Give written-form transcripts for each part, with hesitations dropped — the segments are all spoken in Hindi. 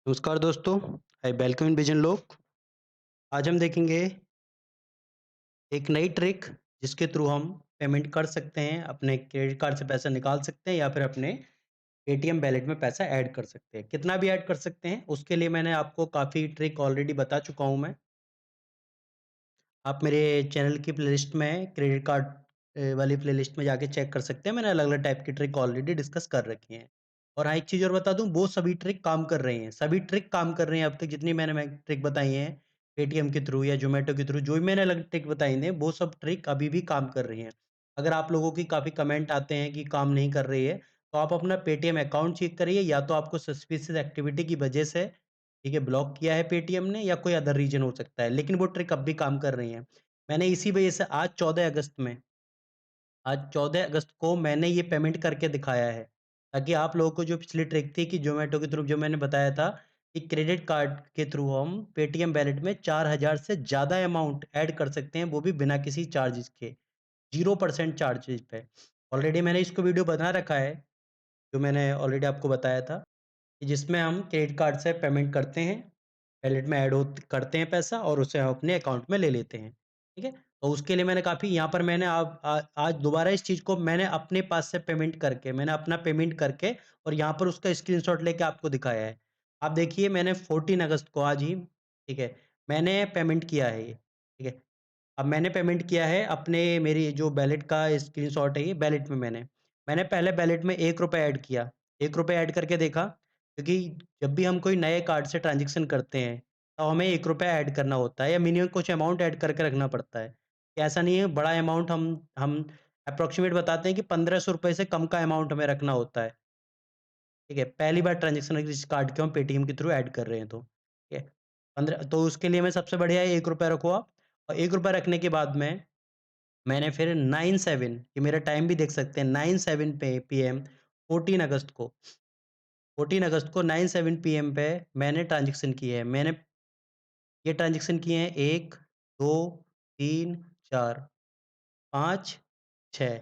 नमस्कार दोस्तों, आई वेलकम इन विजन लोक। आज हम देखेंगे एक नई ट्रिक जिसके थ्रू हम पेमेंट कर सकते हैं, अपने क्रेडिट कार्ड से पैसा निकाल सकते हैं या फिर अपने पेटीएम वॉलेट में पैसा ऐड कर सकते हैं। कितना भी ऐड कर सकते हैं, उसके लिए मैंने आपको काफ़ी ट्रिक ऑलरेडी बता चुका हूँ मैं। आप मेरे चैनल की प्लेलिस्ट में क्रेडिट कार्ड वाली प्लेलिस्ट में जाके चेक कर सकते हैं। मैंने अलग-अलग टाइप की ट्रिक ऑलरेडी डिस्कस कर रखी हैं। और हाँ, एक चीज़ और बता दूँ, वो सभी ट्रिक काम कर रही हैं। सभी ट्रिक काम कर रही हैं अब तक जितनी मैं ट्रिक बताई हैं, पेटीएम के थ्रू या ज़ोमैटो के थ्रू जो भी मैंने अलग ट्रिक बताई हैं, वो सब ट्रिक अभी भी काम कर रही हैं। अगर आप लोगों की काफ़ी कमेंट आते हैं कि काम नहीं कर रही है, तो आप अपना पेटीएम अकाउंट चेक करिए, या तो आपको सस्पिशियस एक्टिविटी की वजह से, ठीक है, ब्लॉक किया है पेटीएम ने, या कोई अदर रीज़न हो सकता है। लेकिन वो ट्रिक अब भी काम कर रही हैं। मैंने इसी वजह से आज 14 अगस्त को मैंने ये पेमेंट करके दिखाया है, ताकि आप लोगों को जो पिछली ट्रिक थी कि ज़ोमैटो के थ्रू जो मैंने बताया था कि क्रेडिट कार्ड के थ्रू हम पेटीएम वॉलेट में 4000 से ज़्यादा अमाउंट ऐड कर सकते हैं, वो भी बिना किसी चार्जेज़ के, 0% चार्जेज़ पे। ऑलरेडी मैंने इसको वीडियो बना रखा है, जो मैंने ऑलरेडी आपको बताया था। कि जिसमें हम क्रेडिट कार्ड से पेमेंट करते हैं, वॉलेट में ऐड होत करते हैं पैसा और उसे हम अपने अकाउंट में ले लेते हैं, ठीक है? तो उसके लिए मैंने काफ़ी यहाँ पर मैंने आज दोबारा इस चीज़ को मैंने अपने पास से मैंने अपना पेमेंट करके और यहाँ पर उसका स्क्रीनशॉट लेके आपको दिखाया है। आप देखिए, मैंने 14 अगस्त को आज ही, ठीक है, मैंने पेमेंट किया है ये, ठीक है? अब मैंने पेमेंट किया है अपने मेरी जो वॉलेट का स्क्रीनशॉट है ये, वॉलेट में मैंने पहले वॉलेट में ₹1 ऐड किया, ₹1 ऐड करके देखा, क्योंकि जब भी हम कोई नए कार्ड से ट्रांज़ैक्शन करते हैं, तो हमें ₹1 ऐड करना होता है या मिनिमम कुछ अमाउंट ऐड करके रखना पड़ता है। कि ऐसा नहीं है बड़ा अमाउंट हम अप्रॉक्सिमेट बताते हैं कि ₹1500 से कम का अमाउंट हमें रखना होता है। ठीक है, पहली बार ट्रांज़ैक्शन अगर इस कार्ड के हम पेटीएम के थ्रू ऐड कर रहे हैं तो, ठीक है। 15 तो उसके लिए मैं सबसे बढ़िया है ₹1 रखो आप, और ₹1 रखने के बाद में मैंने फिर 9/7, ये मेरा टाइम भी देख सकते हैं, 9/7 पे पीएम 14 अगस्त को 14 अगस्त को 9/7 पीएम पे मैंने ट्रांज़ैक्शन किए हैं। मैंने ये ट्रांज़ैक्शन किए हैं 1, 2, 3, 4, 5, 6,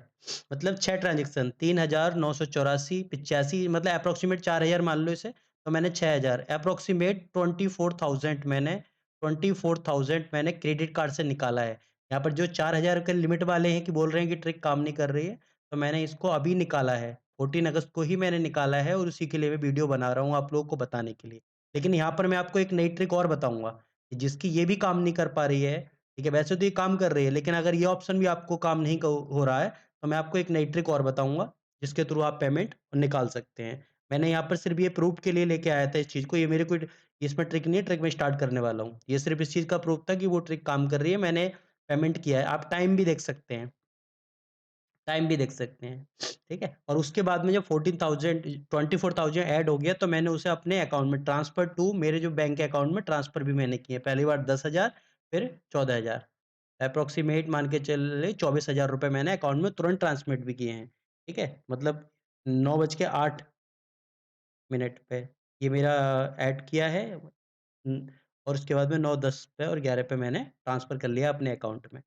मतलब 6 ट्रांज़ैक्शन, 3,984, 85, मतलब एप्रोक्सिमेट 4,000 मान लो इसे, तो मैंने 6,000 एप्रोक्सिमेट 24,000 मैंने क्रेडिट कार्ड से निकाला है। यहाँ पर जो 4,000 के लिमिट वाले हैं कि बोल रहे हैं कि ट्रिक काम नहीं कर रही है, तो मैंने इसको अभी निकाला है, 14 अगस्त को ही मैंने निकाला है और उसी के लिए मैं वीडियो बना रहा हूँ आप लोगों को बताने के लिए। लेकिन यहाँ पर मैं आपको एक नई ट्रिक और बताऊँगा, जिसकी ये भी काम नहीं कर पा रही है, ठीक है, वैसे तो ये काम कर रही है, लेकिन अगर ये ऑप्शन भी आपको काम नहीं हो रहा है, तो मैं आपको एक नई ट्रिक और बताऊँगा, जिसके थ्रू आप पेमेंट निकाल सकते हैं। मैंने यहाँ पर सिर्फ़ ये प्रूफ़ के लिए लेके आया था इस चीज़ को, ये मेरे कोई इसमें ट्रिक नहीं है, ट्रिक मैं स्टार्ट करने वाला हूँ। ये सिर्फ़ इस चीज़ का प्रूफ़ था कि वो ट्रिक काम कर रही है, मैंने पेमेंट किया है। आप टाइम भी देख सकते हैं, ठीक है? और उसके बाद में जब 24,000 ऐड हो गया, तो मैंने उसे अपने अकाउंट में ट्रांसफ़र टू मेरे जो बैंक अकाउंट में ट्रांसफ़र भी मैंने किए। पहली बार 10,000, फिर 14,000, एप्रोक्सिमेट मान के चलिए ₹24,000 मैंने अकाउंट में तुरंत ट्रांसमिट भी किए हैं, ठीक है? मतलब 9 बज के 8 मिनट पे ये मेरा ऐड किया है, और उसके बाद में 9:10 पे और 11 पे मैंने ट्रांसफ़र कर लिया अपने अकाउंट में।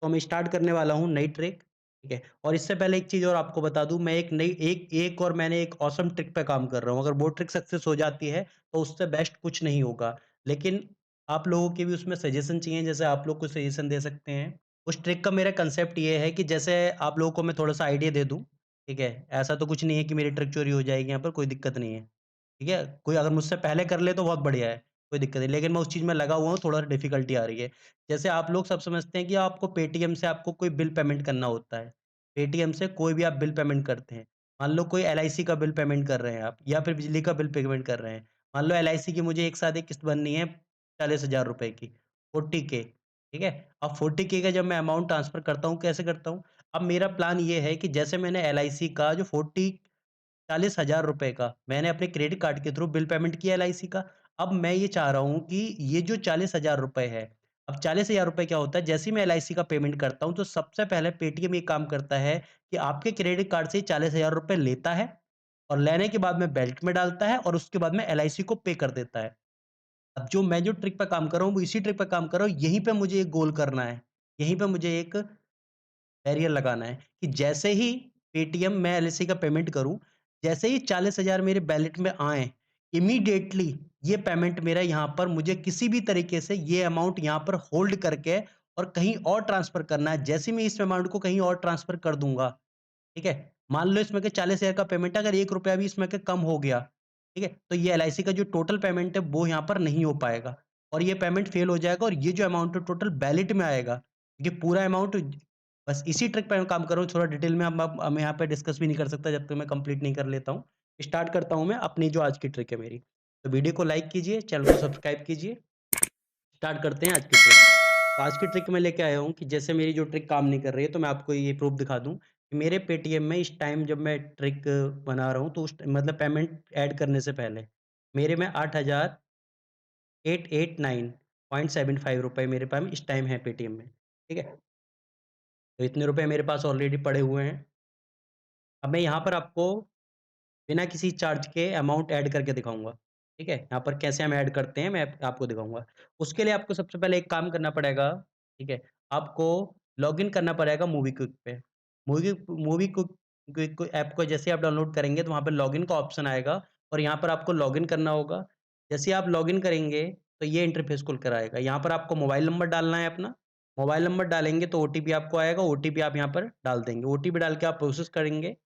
तो मैं स्टार्ट करने वाला हूँ नई ट्रिक, ठीक है? और इससे पहले एक चीज़ और आपको बता दूँ, मैं एक नई एक एक और मैंने एक ऑसम ट्रिक पे काम कर रहा हूँ। अगर वो ट्रिक सक्सेस हो जाती है, तो उससे बेस्ट कुछ नहीं होगा। लेकिन आप लोगों के भी उसमें सजेशन चाहिए, जैसे आप लोग कुछ सजेशन दे सकते हैं। उस ट्रिक का मेरा कांसेप्ट ये है कि जैसे आप लोगों को मैं थोड़ा-सा आइडिया दे दूँ, ठीक है? ऐसा तो कुछ नहीं है कि मेरी ट्रिक चोरी हो जाएगी यहाँ पर, कोई दिक्कत नहीं है, ठीक है? कोई अगर मुझसे पहले कर ले तो बहुत बढ़िया है, कोई दिक्कत नहीं। लेकिन मैं उस चीज़ में लगा हुआ हूँ, थोड़ा डिफ़िकल्टी आ रही है। जैसे आप लोग सब समझते हैं कि आपको पेटीएम से आपको कोई बिल पेमेंट करना होता है। पेटीएम से कोई भी आप बिल पेमेंट करते हैं। मान लो कोई एलआईसी का बिल पेमेंट कर रहे हैं आप, या फिर बिजली का बिल पेमेंट कर रहे हैं। मान लो एलआईसी की मुझे एक साथ एक किस्त भरनी है ₹40,000 की, 40K, ठीक है? अब 40K का जब मैं अमाउंट ट्रांसफ़र करता हूँ, कैसे करता हूँ? अब मेरा प्लान ये है कि जैसे मैंने एलआईसी का जो 40,000 का मैंने अपने क्रेडिट कार्ड के थ्रू बिल पेमेंट किया एलआईसी का। अब मैं ये चाह रहा हूँ कि ये जो ₹40,000 है, अब ₹40,000 क्या होता है, जैसे ही मैं एलआईसी का पेमेंट करता हूँ, तो सबसे पहले पेटीएम ये काम करता है कि आपके क्रेडिट कार्ड से ₹40,000 लेता है, और लेने के बाद में बेल्ट में डालता है और उसके बाद में एलआईसी को पे कर देता है। अब जो ट्रिक पे काम कर रहा हूँ, वो इसी ट्रिक पे काम कर रहा हूँ, यहीं पे मुझे एक गोल करना है। यहीं पे मुझे एक बैरियर लगाना है कि जैसे ही पेटीएम मैं एलआईसी का पेमेंट करूँ, जैसे ही 40,000 मेरे वैलेट में आएँ, इमीडिएटली ये पेमेंट मेरा यहाँ पर मुझे किसी भी तरीके से ये अमाउंट यहाँ पर होल्ड करके और कहीं और ट्रांसफ़र करना है। जैसे ही मैं इस अमाउंट को कहीं और ट्रांसफ़र कर दूँगा, ठीक है? मान लो इसमें के 40,000 का पेमेंट है, अगर ₹1 भी इसमें के कम हो गया, ठीक है? तो ये एलआईसी का जो टोटल पेमेंट है, वो यहाँ पर नहीं हो पाएगा और ये पेमेंट फ़ेल हो जाएगा और ये जो अमाउंट है टोटल वैलिड में आएगा। ये पूरा अमाउंट बस इसी ट्रिक पे मैं काम कर रहा हूँ, थोड़ा डिटेल में अब मैं यहाँ पे डिस्कस भी नहीं कर सकता जब तक मैं कंप्लीट नहीं कर लेता हूँ। स्टार्ट करता हूँ मैं अपनी जो आज की ट्रिक है मेरी। तो वीडियो को लाइक कीजिए, चैनल को सब्सक्राइब कीजिए। स्टार्ट करते हैं आज की ट्रिक। तो आज की ट्रिक मैं लेके आया हूँ कि जैसे मेरी जो ट्रिक काम नहीं कर रही है, तो मैं आपको ये प्रूफ़ दिखा दूँ कि मेरे पेटीएम में इस टाइम जब मैं ट्रिक बना रहा हूँ, तो उस मतलब पेमेंट ऐड करने से पहले मेरे में 8,889.75 रुपए मेरे पास इस टाइम है पेटीएम में, ठीक है? तो इतने रुपए मेरे पास ऑलरेडी पड़े हुए हैं। अब मैं यहाँ पर आपको बिना किसी चार्ज के अमाउंट ऐड करके दिखाऊँगा, ठीक है? यहाँ पर कैसे हम ऐड करते हैं, मैं आपको दिखाऊँगा। उसके लिए आपको सबसे पहले एक काम करना पड़ेगा, ठीक है? आपको लॉगिन करना पड़ेगा मोबीक्विक पे। मूवी मोबीक्विक क्विक ऐप को जैसे आप डाउनलोड करेंगे, तो वहाँ पे लॉगिन का ऑप्शन आएगा और यहाँ पर आपको लॉगिन करना होगा। जैसे ही आप लॉगिन करेंगे, तो ये इंटरफ़ेस खुल कर आएगा। यहाँ पर आपको मोबाइल नंबर डालना है अपना। मोबाइल नंबर डालेंगे, तो ओटीपी आपको आएगा, ओटीपी आप यहाँ पर डाल देंगे। ओटीपी डाल के आप प्रोसेस करेंगे।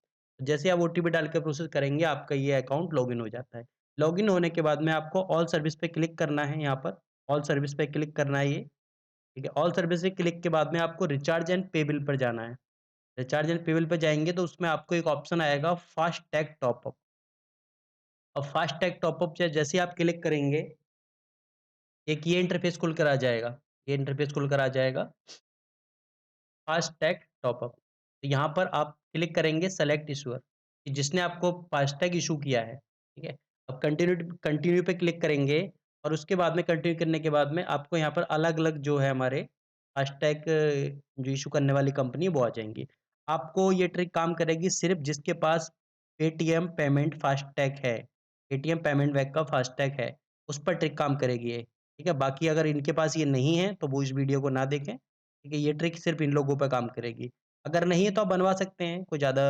जैसे आप ओटीपी डाल के प्रोसेस करेंगे, आपका ये अकाउंट लॉगिन हो जाता है। लॉगिन होने के बाद में आपको ऑल सर्विस पे क्लिक करना है यहाँ पर, ऑल सर्विस पे क्लिक करना है ये, ठीक है? ऑल सर्विस पे क्लिक के बाद में आपको रिचार्ज एंड पे बिल पर जाना है। रिचार्ज एंड पे बिल पे जाएँगे तो उसमें आपको एक ऑप्शन आएगा फास्टैग टॉप अप। अब फास्टैग टॉप अप जैसे ही आप क्लिक करेंगे, एक ये इंटरफेस खुल कर आ जाएगा। ये इंटरफेस खुल कर आ जाएगा। FASTag top up. तो यहाँ पर आप क्लिक करेंगे सेलेक्ट इश्यूअर कि जिसने आपको फास्टैग इश्यू किया है, ठीक है? अब कंटिन्यू कंटिन्यू पे क्लिक करेंगे और उसके बाद में कंटिन्यू करने के बाद में आपको यहाँ पर अलग-अलग जो है हमारे फास्टैग जो इश्यू करने वाली कंपनी है वो आ जाएँगी। आपको ये ट्रिक काम करेगी सिर्फ़ जिसके पास पेटीएम पेमेंट फास्टैग है, पेटीएम पेमेंट बैंक का फास्टैग है, उस पर ट्रिक काम करेगी ये, ठीक है? बाकी अगर इनके पास ये नहीं है तो वो इस वीडियो को ना देखें। ठीक है, ये ट्रिक सिर्फ़ इन लोगों पे काम करेगी। अगर नहीं है तो आप बनवा सकते हैं, कोई ज़्यादा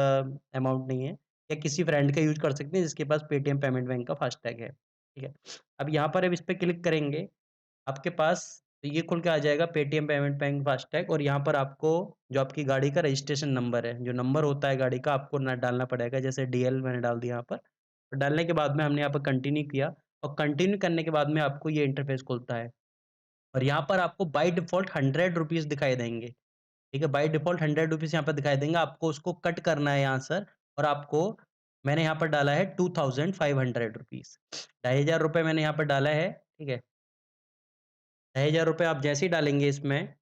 अमाउंट नहीं है या किसी फ्रेंड का यूज़ कर सकते हैं जिसके पास पेटीएम पेमेंट बैंक का फास्टैग है, ठीक है। अब इस पे क्लिक करेंगे, आपके पास तो ये खुल के आ जाएगा पेटीएम पेमेंट बैंक फास्टैग और यहाँ पर आपको जो आपकी गाड़ी का रजिस्ट्रेशन नंबर है, जो नंबर होता है गाड़ी का आपको ना डालना पड़ेगा, जैसे डीएल मैंने डाल दिया यहाँ पर। तो डालने के बाद में हमने यहाँ पर कंटिन्यू किया और कंटिन्यू करने के बाद में आपको ये इंटरफ़ेस खुलता है। और यहाँ पर आपको बाय डिफ़ॉल्ट ₹100 दिखाई देंगे, ठीक है? बाय डिफ़ॉल्ट ₹100 यहाँ पर दिखाई देंगे, आपको उसको कट करना है यहाँ सर और आपको मैंने यहाँ पर डाला है ₹2500 ₹2500 मैंने यहाँ पर डाला है, ठीक है? ₹2500 आप जैसे ही डालेंगे इसमें,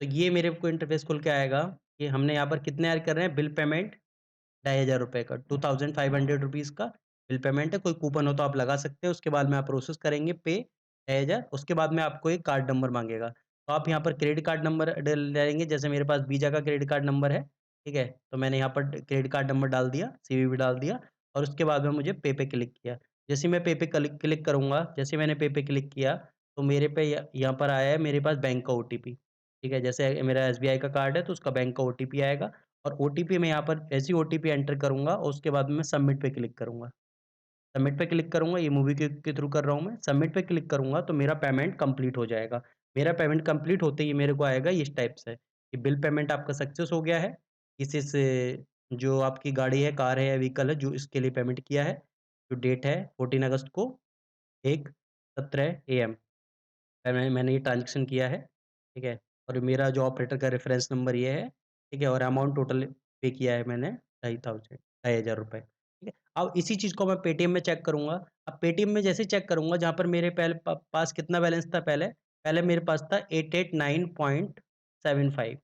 तो ये मेरे को इंटरफ़ेस खुल के आएगा कि हमने यहाँ पर कितने ऐड कर रहे हैं, बिल पेमेंट ₹2500 का ₹2500 का बिल पेमेंट है, कोई कूपन हो तो आप लगा सकते हैं, उसके बाद में आप प्रोसेस करेंगे पे 6000 उसके बाद में आपको एक कार्ड नंबर माँगेगा। तो आप यहाँ पर क्रेडिट कार्ड नंबर डल डालेंगे, जैसे मेरे पास वीज़ा का क्रेडिट कार्ड नंबर है, ठीक है? तो मैंने यहाँ पर क्रेडिट कार्ड नंबर डाल दिया, सीवीवी डाल दिया और उसके बाद में मुझे पे क्लिक किया। जैसे ही मैं पे क्लिक क्लिक करूँगा, जैसे मैंने पे क्लिक किया, तो मेरे पे यहाँ पर आया है मेरे पास बैंक का ओटीपी, ठीक है? जैसे मेरा एसबीआई का कार्ड है, तो उसका बैंक का ओटीपी आएगा और ओटीपी मैं यहाँ पर जैसे ही ओटीपी एंटर करूँगा और उसके बाद में मैं सबमिट पे क्लिक करूँगा। सबमिट पे क्लिक करूँगा, ये मूवी के थ्रू कर रहा हूँ मैं। सबमिट पे क्लिक करूँगा तो मेरा पेमेंट कंप्लीट हो जाएगा। मेरा पेमेंट कंप्लीट होते ही मेरे को आएगा इस टाइप से कि बिल पेमेंट आपका सक्सेस हो गया है। इस जो आपकी गाड़ी है, कार है या व्हीकल है जो इसके लिए पेमेंट किया है। जो डेट है 14 अगस्त को 1:17 एएम मैंने ये ट्रांज़ैक्शन किया है, ठीक है? और मेरा जो ऑपरेटर का रेफ़रेंस नंबर ये है, ठीक है? और अमाउंट टोटल पे किया है मैंने ₹2500 ठीक है? अब इसी चीज़ को मैं पेटीएम में चेक करूँगा। अब पेटीएम में जैसे चेक करूँगा जहाँ पर मेरे पहले पास कितना बैलेंस था पहले? पहले मेरे पास था 889.75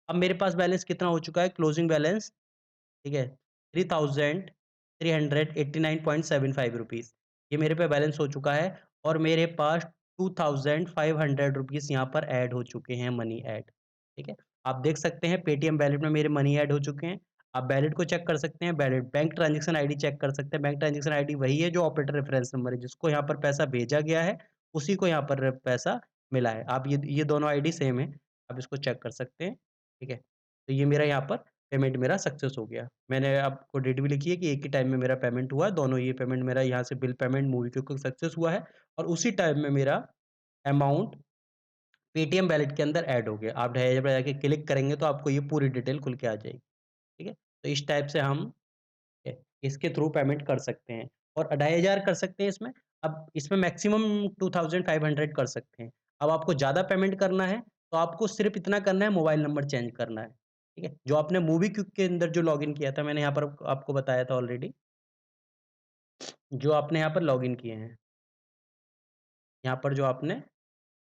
अब मेरे पास बैलेंस कितना हो चुका है क्लोजिंग बैलेंस ठीक है? 3389.75 रुपीज़ ये मेरे पे बैलेंस हो चुका है और मेरे पास ₹2500 यहाँ पर ऐड हो चुके हैं मनी ऐड, ठीक है? आप देख सकते हैं पेटीएम वॉलेट में मेरे मनी ऐड हो चुके हैं। आप वॉलेट को चेक कर सकते हैं, wallet bank transaction ID check कर सकते हैं। बैंक ट्रांज़ैक्शन आईडी वही है जो ऑपरेटर रेफरेंस नंबर है, जिसको यहाँ पर पैसा भेजा गया है, उसी को यहाँ पर पैसा मिला है। आप ये दोनों आईडी सेम है, आप इसको चेक कर सकते हैं, ठीक है? तो ये मेरा यहाँ पर पेमेंट मेरा सक्सेस हो गया। मैंने आपको डेट भी लिखी है कि एक ही टाइम में मेरा पेमेंट हुआ है, दोनों ये पेमेंट मेरा यहाँ से बिल पेमेंट MobiKwik को सक्सेस हुआ है और उसी टाइम में मेरा अमाउंट पेटीएम वॉलेट के अंदर ऐड हो गया। आप ढाई पे जाके क्लिक करेंगे तो आपको ये पूरी डिटेल खुल के आ जाएगी, ठीक है? तो इस टाइप से हम इसके थ्रू पेमेंट कर सकते हैं और 2500 कर सकते हैं इसमें। अब इसमें मैक्सिमम 2500 कर सकते हैं। अब आपको ज़्यादा पेमेंट करना है, तो आपको सिर्फ़ इतना करना है मोबाइल नंबर चेंज करना है, ठीक है? जो आपने MobiKwik के अंदर जो लॉगिन किया था मैंने यहाँ पर आपको बताया था ऑलरेडी, जो आपने यहाँ पर लॉगिन किए हैं। यहाँ पर जो आपने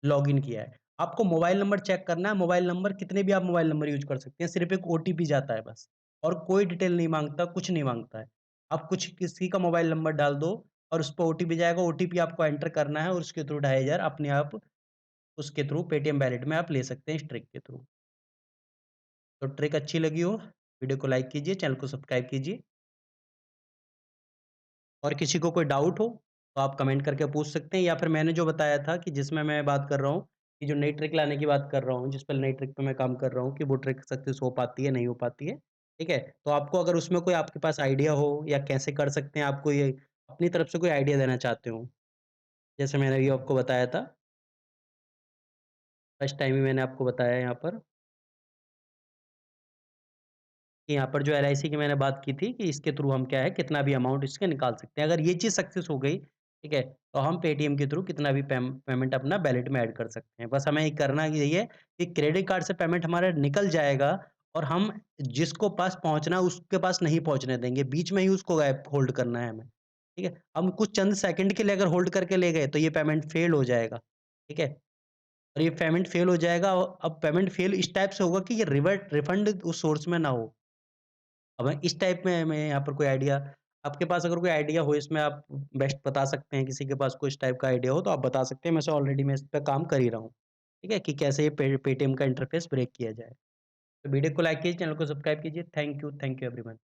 लॉगिन किया है। आपको मोबाइल नंबर चेक करना है, मोबाइल नंबर कितने भी आप मोबाइल नंबर यूज़ कर सकते हैं, सिर्फ़ एक ओटीपी जाता है बस और कोई डिटेल नहीं माँगता, कुछ नहीं माँगता है। आप कुछ किसी का मोबाइल नंबर डाल दो और उस पे ओटीपी जाएगा, ओटीपी आपको एंटर करना है और उसके थ्रू 2500 अपने आप उसके थ्रू पेटीएम वॉलेट में आप ले सकते हैं इस ट्रिक के थ्रू। तो ट्रिक अच्छी लगी हो, वीडियो को लाइक कीजिए, चैनल को सब्सक्राइब कीजिए और किसी को कोई डाउट हो, तो आप कमेंट करके पूछ सकते हैं या फिर मैंने जो बताया था कि जिसमें मैं बात कर रहा हूँ, कि जो नई ट्रिक लाने की बात कर रहा हूँ, जिस पर नई ट्रिक पे मैं काम कर रहा हूँ कि वो ट्रिक सक्सेस हो पाती है, नहीं हो पाती है, ठीक है? तो आपको अगर उसमें कोई आपके पास आइडिया हो या कैसे कर सकते हैं, आपको ये अपनी तरफ से कोई आइडिया देना चाहते हो, जैसे मैंने अभी आपको बताया था, फर्स्ट टाइम ही मैंने आपको बताया यहाँ पर कि यहाँ पर जो एलआईसी की मैंने बात की थी कि इसके थ्रू हम क्या है कितना भी अमाउंट इसके निकाल सकते हैं। अगर ये चीज़ सक्सेस हो गई, ठीक है? तो हम पेटीएम के थ्रू कितना भी पेमेंट अपना वॉलेट में ऐड कर सकते हैं। बस हमें ये करना यही है कि क्रेडिट कार्ड से पेमेंट हमारा निकल जाएगा और हम जिसको पास पहुँचना है उसके पास नहीं पहुँचने देंगे। बीच में ही उसको गायब होल्ड करना है हमें, ठीक है? हम कुछ चंद सेकंड के लिए अगर होल्ड करके ले गए तो ये पेमेंट फेल हो जाएगा, ठीक है? और ये पेमेंट फेल हो जाएगा और अब पेमेंट फेल इस टाइप से होगा कि ये रिफंड उस सोर्स में ना हो। अब इस टाइप में मैं यहाँ पर कोई आइडिया आपके पास अगर कोई आइडिया हो इसमें आप बेस्ट बता सकते हैं, किसी के पास कोई इस टाइप का आइडिया हो तो आप बता सकते हैं। मैं इस पे काम कर ही रहा हूँ। ठीक है? कि कैसे ये पेटीएम का इंटरफेस ब्रेक किया जाए। तो वीडियो को लाइक कीजिए, चैनल को सब्सक्राइब कीजिए। Thank you everyone.